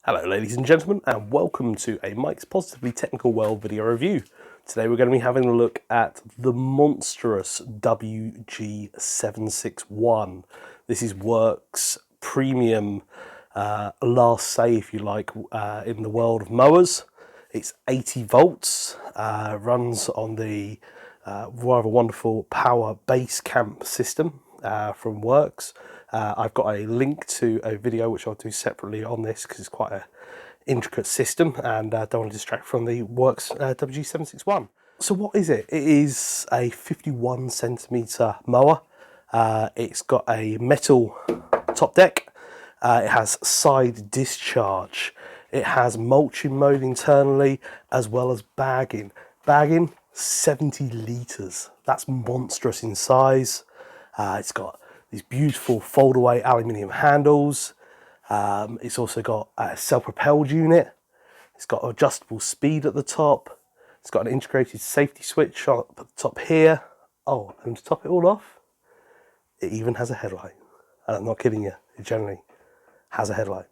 Hello ladies and gentlemen, and welcome to a Mike's Positively Technical World video review. Today we're going to be having a look at the monstrous WG761. This is Worx premium last say, if you like, in the world of mowers. It's 80 volts, runs on the rather wonderful power base camp system from Worx. I've got a link to a video which I'll do separately on this because it's quite an intricate system, and don't want to distract from the Worx WG761. So what is it? It is a 51 centimetre mower. It's got a metal top deck. It has side discharge. It has mulching mode internally as well as bagging. Bagging 70 litres. That's monstrous in size. It's got these beautiful fold-away aluminium handles. It's also got a self-propelled unit. It's got adjustable speed at the top. It's got an integrated safety switch up at the top here. Oh, and to top it all off, it even has a headlight. And I'm not kidding you, it generally has a headlight.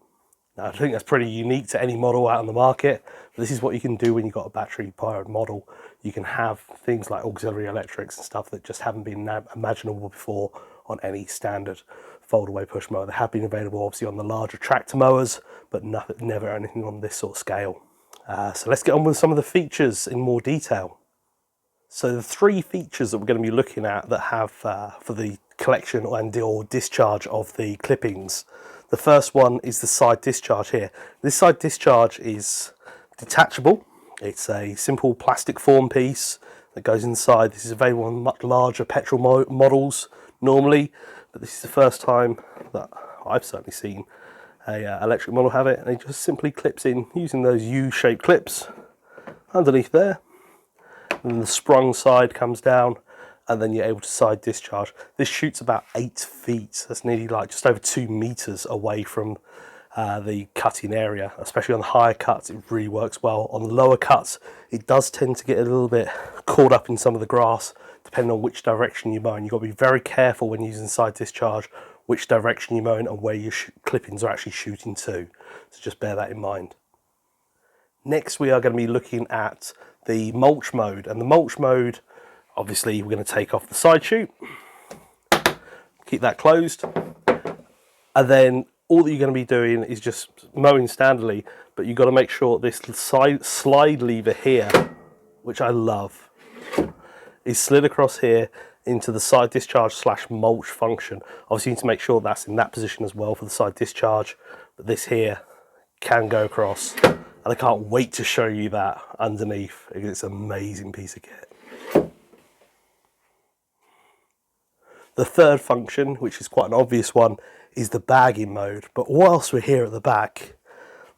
Now, I think that's pretty unique to any model out on the market. But this is what you can do when you've got a battery-powered model. You can have things like auxiliary electrics and stuff that just haven't been imaginable before on any standard fold-away push mower. They have been available obviously on the larger tractor mowers, but never anything on this sort of scale. So let's get on with some of the features in more detail. So the three features that we're going to be looking at that have for the collection and or discharge of the clippings. The first one is the side discharge here. This side discharge is detachable. It's a simple plastic form piece that goes inside. This is available on much larger petrol models normally, but this is the first time that I've certainly seen a electric model have it, and it just simply clips in using those U-shaped clips underneath there. And then the sprung side comes down, and then you're able to side discharge. This shoots about 8 feet. That's nearly like just over 2 meters away from the cutting area. Especially on the higher cuts, it really works well. On the lower cuts, it does tend to get a little bit caught up in some of the grass, depending on which direction you mow. And you've got to be very careful when using side discharge, which direction you mow and where your clippings are actually shooting to. So just bear that in mind. Next, we are going to be looking at the mulch mode, and the mulch mode, obviously we're going to take off the side chute, keep that closed, and then all that you're going to be doing is just mowing standardly, but you've got to make sure this slide lever here, which I love, is slid across here into the side discharge / mulch function. Obviously you need to make sure that's in that position as well for the side discharge, but this here can go across. And I can't wait to show you that underneath. It's an amazing piece of kit. The third function, which is quite an obvious one, is the bagging mode. But whilst we're here at the back,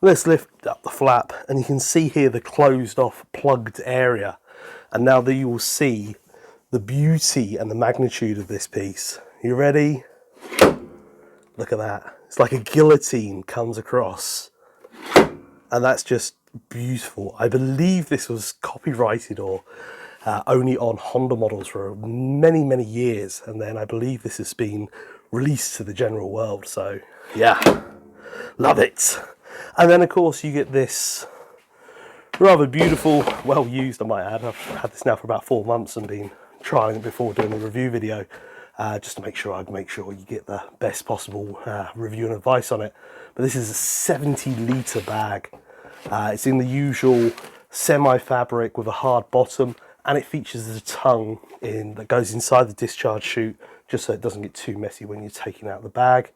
let's lift up the flap, and you can see here the closed off plugged area. And now that you will see the beauty and the magnitude of this piece. You ready? Look at that. It's like a guillotine comes across. And that's just beautiful. I believe this was copyrighted or only on Honda models for many, many years. And then I believe this has been released to the general world. So yeah, love it. And then of course you get this rather beautiful, well used I might add. I've had this now for about 4 months and been trying it before doing the review video. Just to make sure you get the best possible review and advice on it. But this is a 70 litre bag. It's in the usual semi-fabric with a hard bottom, and it features a tongue that goes inside the discharge chute, just so it doesn't get too messy when you're taking out the bag.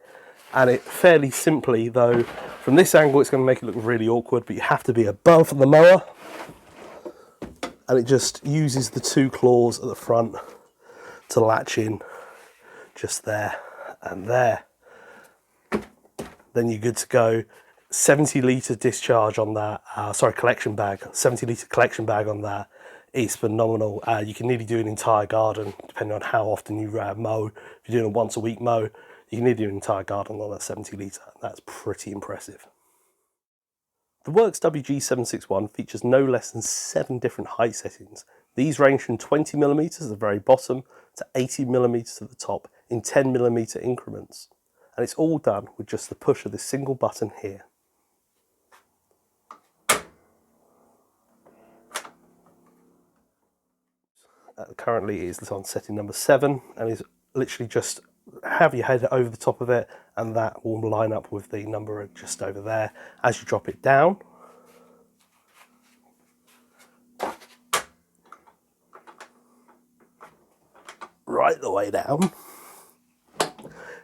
And it fairly simply, though, from this angle it's going to make it look really awkward, but you have to be above the mower, and it just uses the 2 claws at the front to latch in just there and there. Then you're good to go. 70 litre discharge on that, collection bag, 70 litre collection bag on that is phenomenal. You can nearly do an entire garden depending on how often you mow. If you're doing a once a week mow, you can nearly do an entire garden on that 70 litre. That's pretty impressive. The Worx WG761 features no less than 7 different height settings. These range from 20mm at the very bottom to 80mm at the top in 10mm increments. And it's all done with just the push of this single button here. currently is on setting number 7, and is literally just have your head over the top of it, and that will line up with the number just over there. As you drop it down, right the way down.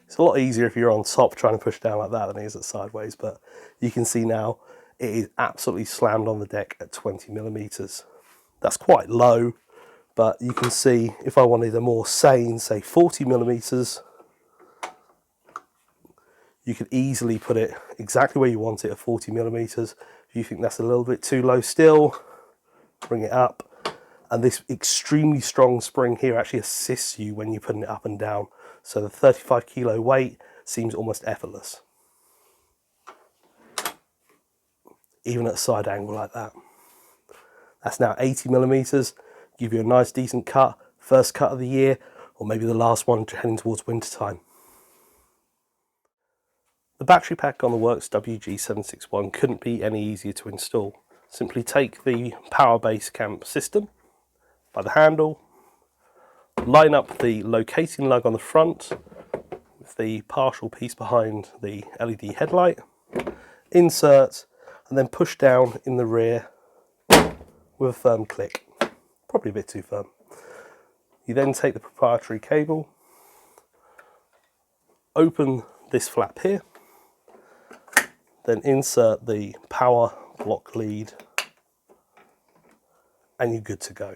It's a lot easier if you're on top trying to push down like that than it is at sideways, but you can see now it is absolutely slammed on the deck at 20mm. That's quite low, but you can see if I wanted a more sane, say 40mm, you could easily put it exactly where you want it at 40mm. If you think that's a little bit too low still, bring it up. And this extremely strong spring here actually assists you when you're putting it up and down. So the 35 kilo weight seems almost effortless, even at a side angle like that. That's now 80mm, give you a nice decent cut, first cut of the year, or maybe the last one heading towards winter time. The battery pack on the Worx WG761 couldn't be any easier to install. Simply take the power base camp system by the handle, line up the locating lug on the front with the partial piece behind the LED headlight, insert, and then push down in the rear with a firm click, probably a bit too firm. You then take the proprietary cable, open this flap here, then insert the power block lead, and you're good to go.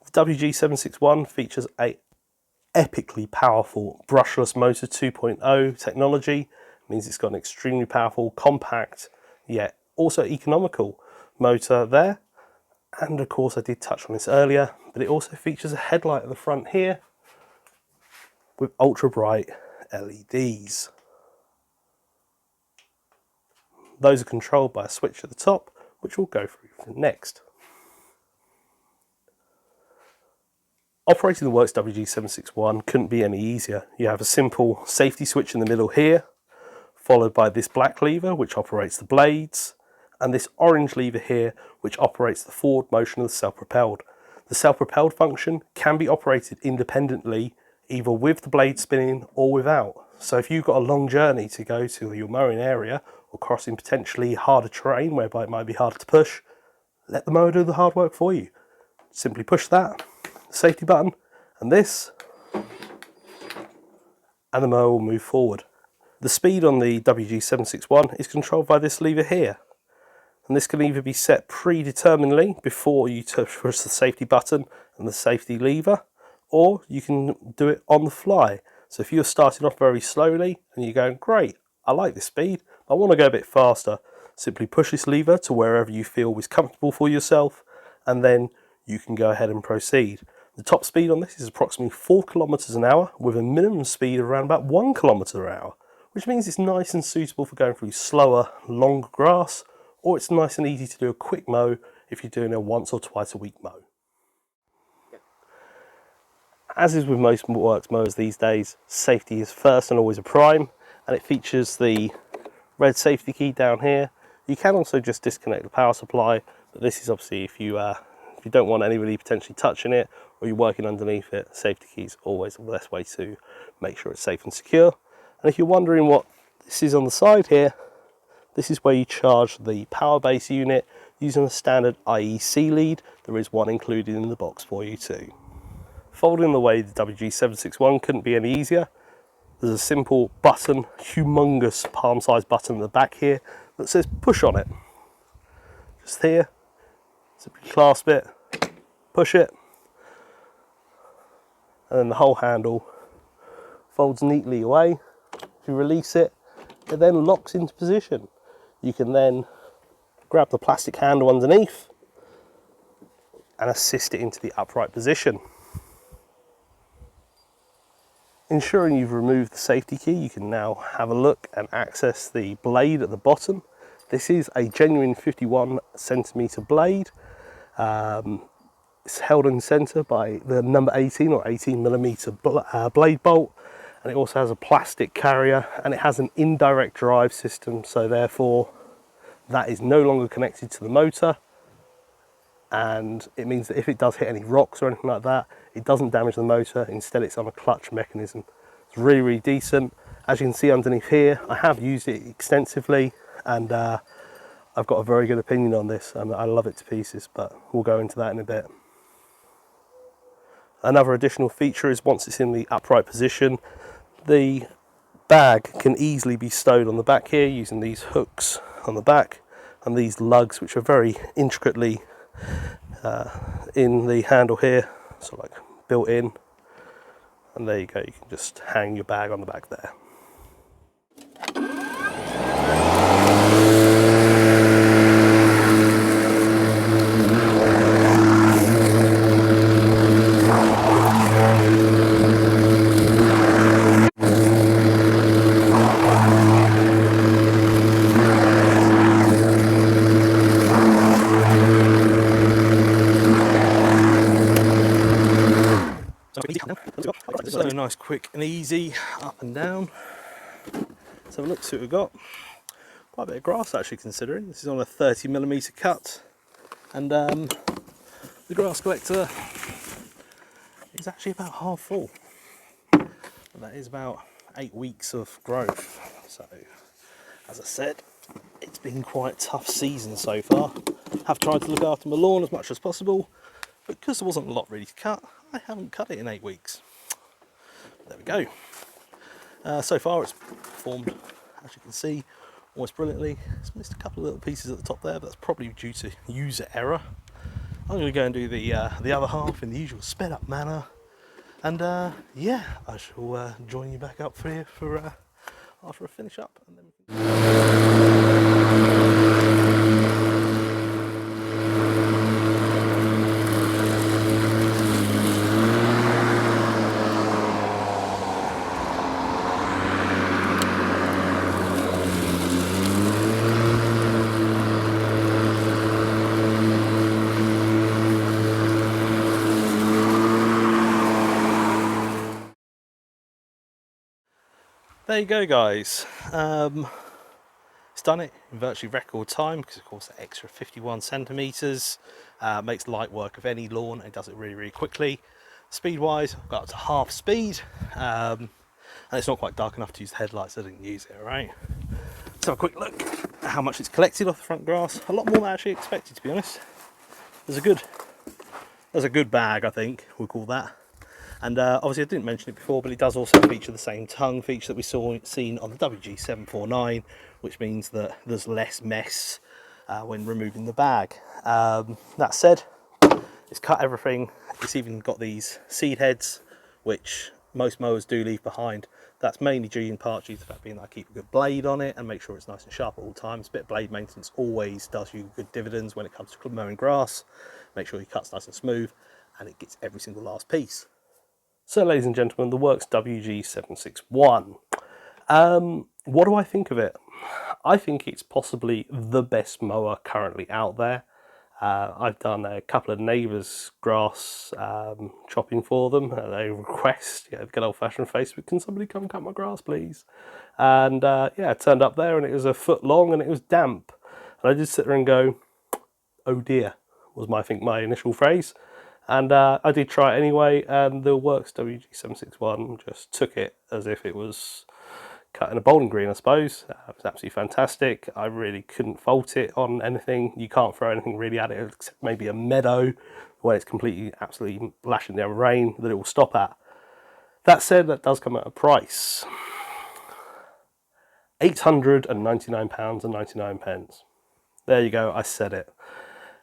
The WG761 features a epically powerful brushless motor 2.0 technology. It means it's got an extremely powerful, compact, yet also economical motor there. And of course I did touch on this earlier, but it also features a headlight at the front here with ultra bright LEDs. Those are controlled by a switch at the top, which we'll go through next. Operating the Worx WG761 couldn't be any easier. You have a simple safety switch in the middle here, followed by this black lever which operates the blades, and this orange lever here which operates the forward motion of the self-propelled. The self-propelled function can be operated independently, either with the blade spinning or without. So if you've got a long journey to go to your mowing area or crossing potentially harder terrain whereby it might be harder to push, let the mower do the hard work for you. Simply push that safety button and this, and the mower will move forward. The speed on the WG761 is controlled by this lever here, and this can either be set predeterminedly before you push the safety button and the safety lever, or you can do it on the fly. So if you're starting off very slowly and you're going, great, I like this speed, I want to go a bit faster, simply push this lever to wherever you feel is comfortable for yourself, and then you can go ahead and proceed. The top speed on this is approximately 4 kilometers an hour with a minimum speed of around about 1 kilometer an hour, which means it's nice and suitable for going through slower, longer grass, or it's nice and easy to do a quick mow if you're doing a once or twice a week mow. As is with most Worx mowers these days, safety is first and always a prime, and it features the red safety key down here. You can also just disconnect the power supply, but this is obviously if you don't want anybody potentially touching it or you're working underneath it, safety key is always the best way to make sure it's safe and secure. And if you're wondering what this is on the side here, this is where you charge the power base unit using a standard IEC lead. There is one included in the box for you too. Folding away the WG761 couldn't be any easier. There's a simple button, humongous palm-sized button at the back here that says push on it. Just here, simply clasp it, push it, and then the whole handle folds neatly away. If you release it, it then locks into position. You can then grab the plastic handle underneath and assist it into the upright position. Ensuring you've removed the safety key, you can now have a look and access the blade at the bottom. This is a genuine 51 centimeter blade. It's held in center by the number 18 or 18 millimeter blade bolt, and it also has a plastic carrier, and it has an indirect drive system, so therefore that is no longer connected to the motor. and it means that if it does hit any rocks or anything like that, it doesn't damage the motor. Instead, it's on a clutch mechanism. It's really, really decent. As you can see underneath here, I have used it extensively, and I've got a very good opinion on this. I love it to pieces, but we'll go into that in a bit. Another additional feature is once it's in the upright position, the bag can easily be stowed on the back here using these hooks on the back and these lugs, which are very intricately in the handle here, so like built in. And there you go, you can just hang your bag on the back there. So nice, quick and easy, up and down. Let's have a look, see what we've got. Quite a bit of grass actually, considering. This is on a 30mm cut, and the grass collector is actually about half full. And that is about 8 weeks of growth. So, as I said, it's been quite a tough season so far. Have tried to look after my lawn as much as possible, but because there wasn't a lot really to cut, I haven't cut it in 8 weeks. There we go. So far it's performed, as you can see, almost brilliantly. It's missed a couple of little pieces at the top there, but that's probably due to user error. I'm going to go and do the other half in the usual sped up manner, and yeah, I shall join you back up for here for after I finish up, and then we can... There you go, guys. It's done it in virtually record time, because of course that extra 51 centimeters makes light work of any lawn. It does it really, really quickly. Speed wise, I've got up to half speed, and it's not quite dark enough to use the headlights, so I didn't use it. All right, let's have a quick look at how much it's collected off the front grass. A lot more than I actually expected, to be honest. There's a good bag, I think we'll call that. And obviously I didn't mention it before, but it does also feature the same tongue feature that we seen on the WG749, which means that there's less mess when removing the bag. That said, it's cut everything. It's even got these seed heads, which most mowers do leave behind. That's mainly due in part due to the fact being that I keep a good blade on it and make sure it's nice and sharp at all times. A bit of blade maintenance always does you good dividends when it comes to mowing grass. Make sure your cut's nice and smooth, and it gets every single last piece. So, ladies and gentlemen, the Worx WG761. What do I think of it? I think it's possibly the best mower currently out there. I've done a couple of neighbours' grass chopping for them. They request, good old-fashioned Facebook, can somebody come cut my grass, please? And yeah, I turned up there and it was a foot long and it was damp. And I did sit there and go, oh dear, was I think my initial phrase. And I did try it anyway, and the Worx WG761 just took it as if it was cut in a bowling green, I suppose. It was absolutely fantastic. I really couldn't fault it on anything. You can't throw anything really at it except maybe a meadow when it's completely, absolutely lashing down rain that it will stop at. That said, that does come at a price. £899.99. There you go, I said it.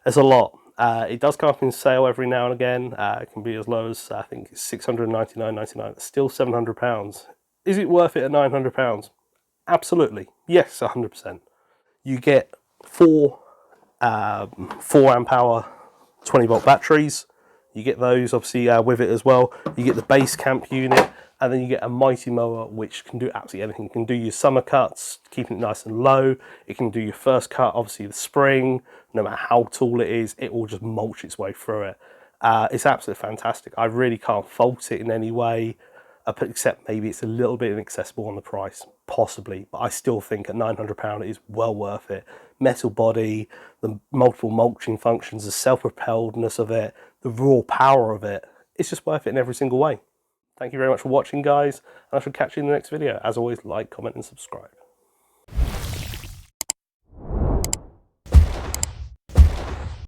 It's a lot. It does come up in sale every now and again. It can be as low as, I think, it's £699.99. It's still £700. Is it worth it at £900? Absolutely. Yes, 100%. You get four 4 amp hour 20-volt batteries. You get those, obviously, with it as well. You get the base camp unit, and then you get a mighty mower which can do absolutely anything. It can do your summer cuts, keeping it nice and low. It can do your first cut, obviously the spring. No matter how tall it is, it will just mulch its way through it. It's absolutely fantastic. I really can't fault it in any way, except maybe it's a little bit inaccessible on the price. possibly, but I still think at £900 it is well worth it. Metal body, the multiple mulching functions, the self-propelledness of it, the raw power of it, it's just worth it in every single way. Thank you very much for watching, guys, and I shall catch you in the next video. As always, like, comment and subscribe.